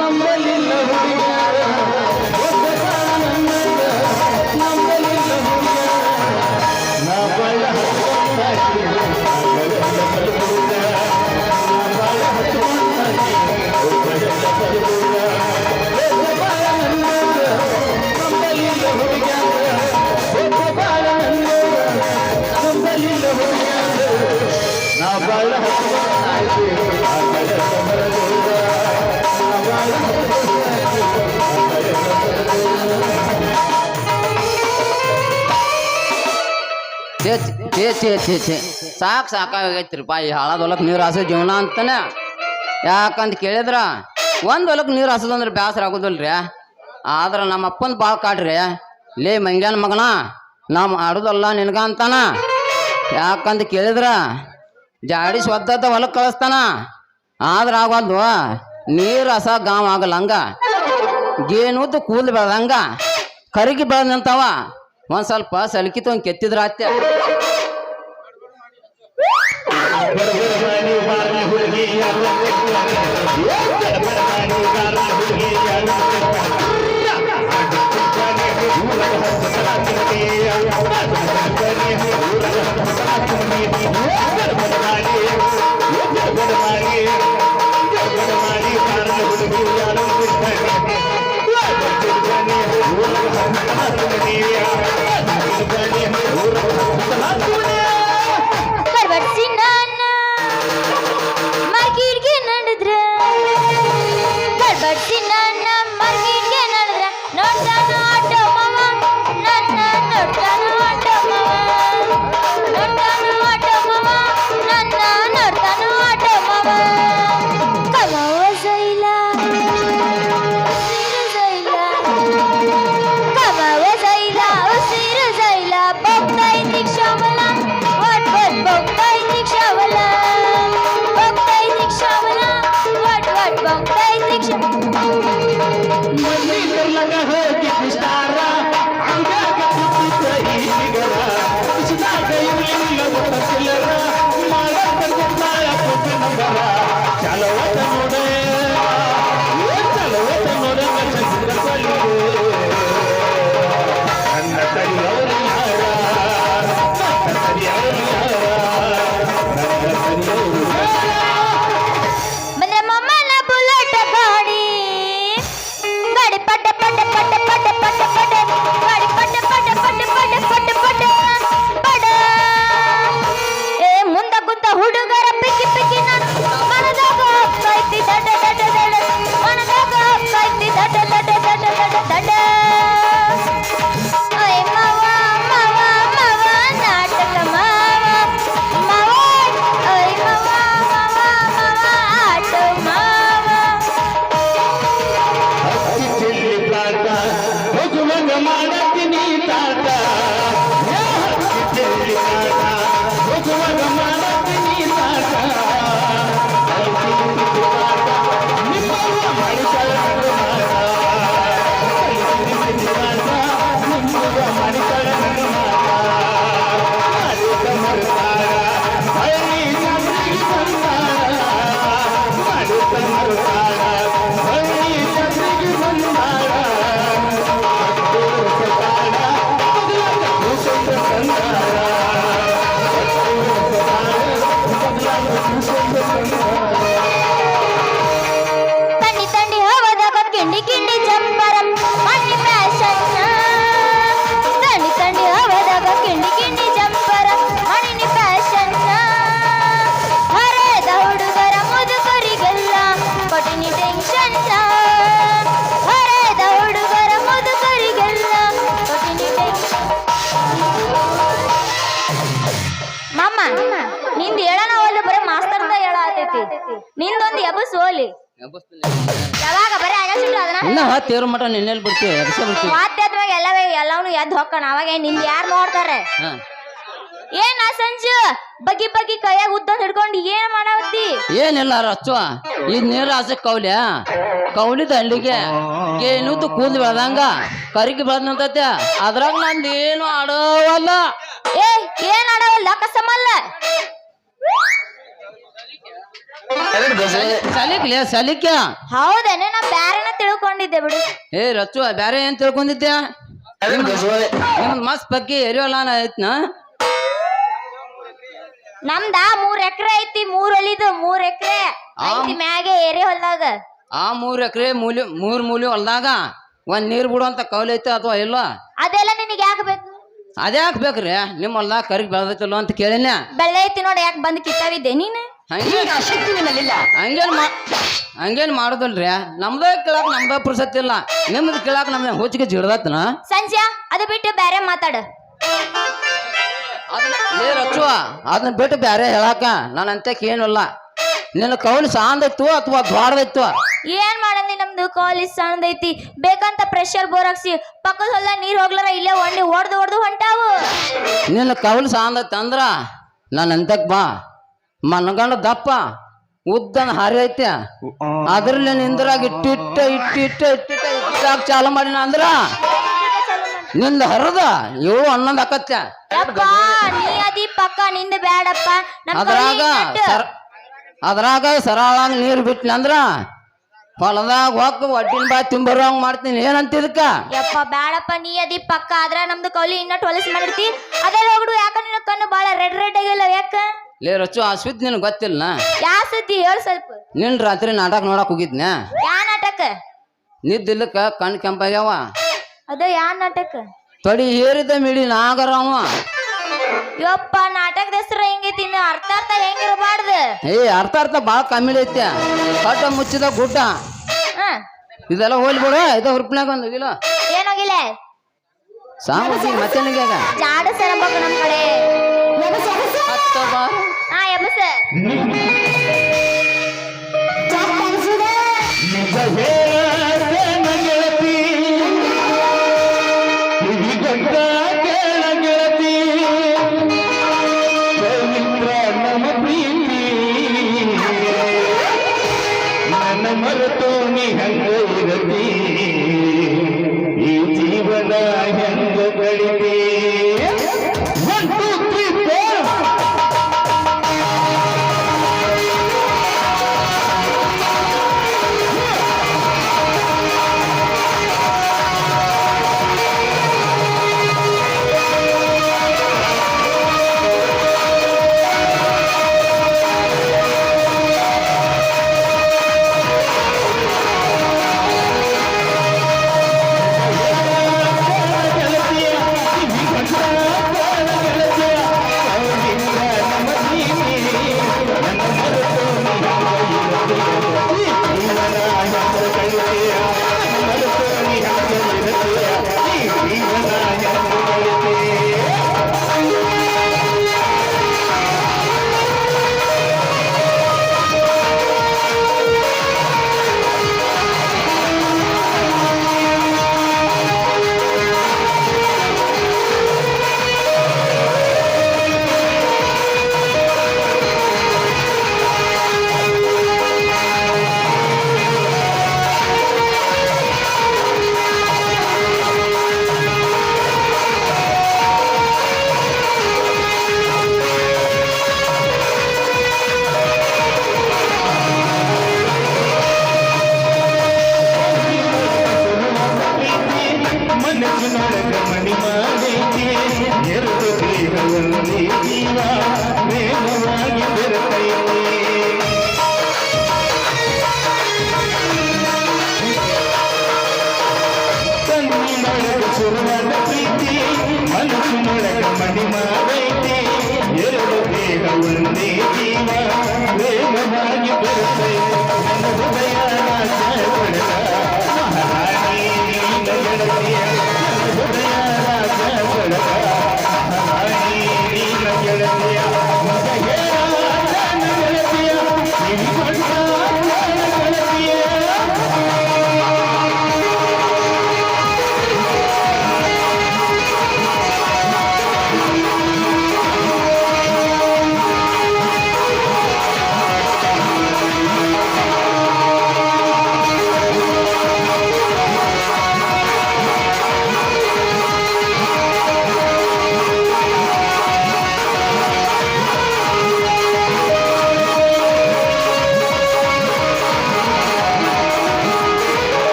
ನಂಬಲಿಲ್ಲ ಹುಡುಗ್ಯಾರ ಒಬ್ಬ ಬಾಳ ನನ್ನಂಗ ನಂಬಲಿಲ್ಲ ಹುಡುಗ್ಯಾರ ನಾ ಬಾಳ ಹಚ್ಕೊಂಡಾಕಿ ಒಬ್ಬಳೆಲ್ಲ ಬಡಬೂರ ನಾ ಬಾಳ ಹಚ್ಕೊಂಡಾಕಿ ಒಬ್ಬಳೆಲ್ಲ ಬಡಬೂರ ಒಬ್ಬ ಬಾಳ ನನ್ನಂಗ ನಂಬಲಿಲ್ಲ ಹುಡುಗ್ಯಾರ ಒಬ್ಬ ಬಾಳ ನನ್ನಂಗ ನಂಬಲಿಲ್ಲ ಹುಡುಗ್ಯಾರ ನಾ ಬಾಳ ಹಚ್ಕೊಂಡಾಕಿ ಒಬ್ಬಳೆಲ್ಲ ಬಡಬೂರ ನಾ ಬಾಳ ಹಚ್ಕೊಂಡಾಕಿ ಒಬ್ಬಳೆಲ್ಲ ಬಡಬೂರ ಛೇ ಸಾಕಾಗೈತ್ರಿಪ್ಪ ಈ ಹಾಳದ ಹೊಲಕ್ಕೆ ನೀರು ಹಾಸೋ ಜೀವನ ಅಂತಾನೆ. ಯಾಕಂತ ಕೇಳಿದ್ರ ಒಂದು ಹೊಲಕ್ಕೆ ನೀರು ಹಾಸೋದಂದ್ರೆ ಬೇಸರ ಆಗೋದಿಲ್ರಿ. ಆದ್ರೆ ನಮ್ಮ ಅಪ್ಪನ ಭಾಳ ಕಾಡ್ರಿ, ಲೇ ಮಂಗ್ಯಾನ ಮಗನ ನಾವು ಆಡೋದಲ್ಲ ನಿನ್ಗ ಅಂತಾನ. ಯಾಕಂತ ಕೇಳಿದ್ರ ಜಾಡಿ ಸ್ವದ್ದ ಹೊಲಕ್ಕೆ ಕಳಿಸ್ತಾನ. ಆದ್ರೆ ಆಗೋದು ನೀರು ಹಸ ಗಾಂವ್ ಆಗಲ್ಲ ಹಂಗ, ಗೇನುದ್ದು ಕೂಲ್ ಬೆಳ್ದಂಗ ಕರಿಗಿ ಬೆಳೆದಂತಾವ. ಒಂದ್ ಸ್ವಲ್ಪ ಸಲಿಕಿ ತಗೊಂಡ್ ಕೆತ್ತಿದ್ರ ಅತ್ತೆ. ನಿಂದೊಂದು ಎಬಸ್ ಹೋಲಿ ಯಾವಾಗ ಬರೀ ಅಗಸಿಟ್ಟು ಅದನ್ನ ಇನ್ನ ತೇರು ಮಟ ನಿನ್ನೆಲ್ಲಿ ಬಿಡ್ತೀವಿ ಎಬ್ಸೆ ಬಿಡ್ತೀವಿ ಮಾತಾದ್ವಾಗ ಎಲ್ಲವೂ ಎದ್ದು ಹೊಕ್ಕಣ ಅವಾಗ ನಿಂದ ಯಾರು ನೋಡ್ತಾರೆ ಏನ ಸಂಜು ಬಗ್ಗಿ ಬಗ್ಗಿ ಕೈಯಾಗ ಉದ್ದ ಹಿಡ್ಕೊಂಡು ಏನ್ ಮಾಡಾವತ್ತಿ ಏನಿಲ್ಲ ರಚ್ಚುವ ಇದ್ ನೀರು ಆಸೆ ಕೌಲಿ ದಂಡಿಗೆ ಏನುದ್ದು ಕೂದ್ ಬೆಳ್ದಂಗ ಕರಿಗಿ ಬೆಳ್ದಂತೈತೆ ಅದ್ರಾಗ ನಂದೇನು ಆಡವಲ್ಲ ಏನ್ ಆಡವಲ್ಲ ಕಸಮಲ್ಲ ಸಲಿಕ್ಲೆ ಸಲಿಕ್ಯ ಹೌದೇನೆ ನಾ ಬ್ಯಾರೆನ ತಿಳ್ಕೊಂಡಿದ್ದೆ ಬಿಡು. ಏ ರಚ್ಚು ಬ್ಯಾರೆ ಏನ್ ತಿಳ್ಕೊಂಡಿದ್ದೆ ನಿಮ್ದು ಮಸ್ತ್ ಬಗ್ಗೆ ಎರಿವಲ್ಲ ಐತ್ನ ನಮ್ದ 3 ಎಕರೆ ಐತಿ, 3 ಹೊಲಿದು 3 ಎಕರೆ ಐತಿ ಮ್ಯಾಗೆ ಏರಿ ಹೊಲ್ದಾಗ. ಆ 3 ಎಕರೆ ಮೂಲಿ ಹೊಲ್ದಾಗ ಒಂದ್ ನೀರ್ ಬಿಡುವಂತ ಕೌಲಿ ಐತೆ ಅಥವಾ ಇಲ್ಲ? ಅದೆಲ್ಲ ನಿನಗೆ ಯಾಕೆ ಬೇಕು? ಅದ್ಯಾಕ್ ಬೇಕ್ರಿ ನಿಮ್ಮ ಹೊಲ್ದಾಗ ಕರಿಗ್ ಬೆಳೆದೈತಲ್ಲ ಅಂತ ಕೇಳಿನ. ಬೆಳ್ಳೆ ಐತಿ ನೋಡಿ, ಯಾಕೆ ಬಂದು ಕಿತ್ತಾವಿದ್ದೆ ನೀನು? ಹಂಗೇನ್ ಮಾಡುದಲ್ರಿ, ನಮ್ದ ಕೇಳಾಕ ನಮ್ದ ಪುರ್ಸತ್ ಇಲ್ಲ, ನಿಮ್ದು ಕೇಳಾಕ ನಮ್ದ ಹುಚ್ಚಿಗೆ ಜಿಡ್ದತ್ನ. ಸಂಜೆ ಅದು ಬಿಟ್ಟು ಬೇರೆ ಮಾತಾಡು. ರಚ್ಚುವ ಅದನ್ನ ಬಿಟ್ಟು ಬ್ಯಾರೆ ಹೇಳಾಕ ನಾನಂತಕ್ ಏನಿಲ್ಲ. ನಿನ್ನ ಕೌಲಿ ಸಾಂದೈತು ಅಥವಾ ದ್ವಾರದೈತು? ಏನ್ ಮಾಡಂದಿ, ನಮ್ದು ಕಾಲೇಜ್ ಸಣ್ಣದೈತಿ. ಬೇಕಂತ ಪ್ರೆಷರ್ ಬೋರ್ ಹಾಕ್ಸಿ ಪಕ್ಕದ ಹೊಲ ನೀರ್ ಹೋಗ್ಲಾರ ಇಲ್ಲೇ ಒಂಡಿ ಹೊಡ್ದು ಹೊಂಟಾವು. ನಿನ್ನ ಕೌಲಿ ಸಾಂದೈತಿ ಅಂದ್ರ ನಾನಂತಕ್ ಬಾ ಮನಗಂಡ ದಪ್ಪ ಉದ್ದನ ಹಾರಿ ಐತೆ, ಅದ್ರಲ್ಲಿ ನಿಂದ್ರಾಗ ಇಟ್ಟಿಟ್ಟಾಗ ಚಾಲು ಮಾಡಿನ ಅಂದ್ರ ನಿಂದ ಹರದ ಇವು ಹನ್ನೊಂದು ಅಕ್ಕತ್ಯ. ನೀ ಅದಿ ಪಕ್ಕ ನಿಂದ ಬ್ಯಾಡಪ್ಪ. ಅದ್ರಾಗ ಸರಳಾಗ ನೀರ್ ಬಿಟ್ನಿ ಅಂದ್ರ ಹೊಲದಾಗ ಹೋಗ ಒಟ್ಟಿನ ಬಾ ತಿಂಬರಂಗ್ ಮಾಡ್ತೀನಿ. ಏನಂತಿದಕ್ಕ ಯಪ್ಪ ಬ್ಯಾಡಪ್ಪ, ನೀ ಅದಿ ಪಕ್ಕ ಆದ್ರ ನಮ್ದು ಕೌಲಿ ಇನ್ನಟ್ ಹೊಲಸ್ ಮಾಡಿರ್ತಿ. ಅದೇ ಹೋಗ್ಬಿಡು. ಯಾಕ ನಿನ್ನ ಕಣ್ಣು ಬಾಳ ರೆಡ್ ಆಗಿಲ್ಲ ಯಾಕ? ಲೇ ರಚ್ಚು ಆ ಸುದ್ದಿ ನಿನಗೆ ಗೊತ್ತಿಲ್ಲ? ಯಾ ಸುದ್ದಿ ಹೇಳು ಸ್ವಲ್ಪ. ನಿನ್ ರಾತ್ರಿ ನಾಟಕ ನೋಡಕ್ ಹೋಗಿದ್ನ. ಯಾ ನಾಟಕ? ನಿದ್ದಿಲ್ಲಕ್ಕ ಕಣ್ ಕೆಂಪಾಗ್ಯಾವ. ಅದ ಯಾ ನಾಟಕ? ತೊಡಿ ಏರಿದ ಮಿಡಿ ನಾಗರವ. ಯಪ್ಪ ನಾಟಕದ ಹೆಸರು ಹೆಂಗೈತಿ, ಅರ್ಥ ಹೆಂಗಿರಬಾರ್ದು. ಅರ್ಥ ಬಾಳ ಕಮ್ಮಿ ಐತೆ. ಕಟ್ಟ ಮುಚ್ಚಿದ ಗುಡ್ಡ ಇದೆಲ್ಲ ಹೋಲಿ ಬಿಡು. ಇದ ಹುರ್ಪಿನಾಗ ಒಂದು ಇಲ್ಲ ಏನೋಗಿಲ್ಲ ಸಾಂಗ್ ಮತ್ತೆ ಜಾಡ ಸರಬೇಕು ನಮ್ ಕಡೆ. ಹಾ ಎಬಸ ಮರೆತು ನೀ ಹಂಗ ಇರತಿ, ಈ ಜೀವನ ಹೆಂಗ ಕಳಿತಿ.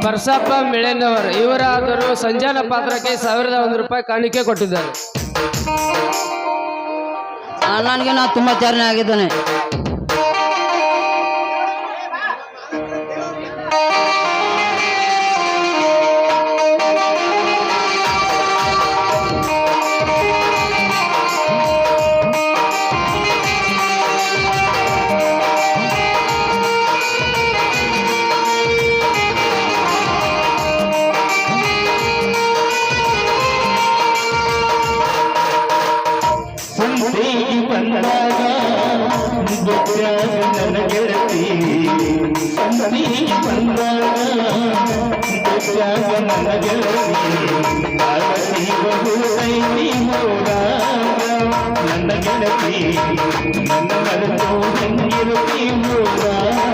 ಪರ್ಸಪ್ಪ ಮಿಳೆನವರು ಇವರಾದರೂ ಸಂಜಾನ ಪಾತ್ರಕ್ಕೆ 1,001 ರೂಪಾಯಿ ಕಾಣಿಕೆ ಕೊಟ್ಟಿದ್ದಾರೆ. ನನಗೆ ನಾ ತುಂಬಾ ಚಾರಣೆ ಆಗಿದ್ದಾನೆ. ಸಂತೆಗೆ ಬಂದಾಗ ಬೆಟ್ಟಾಗ ನನ್ನ ಗೆಳತಿ ಸಂತೆಗೆ ಬಂದಾಗ ಬೆಟ್ಟಾಗ ನನ್ನ ಗೆಳತಿ ಆರತಿ ಬಹುದೈತಿ ಹೋದಾಗ ನನ್ನ ಗೆಳತಿ ನನ್ನ ಮರೆತು ಹೆಂಗಿರುತ್ತಿ ಹೋದಾಗ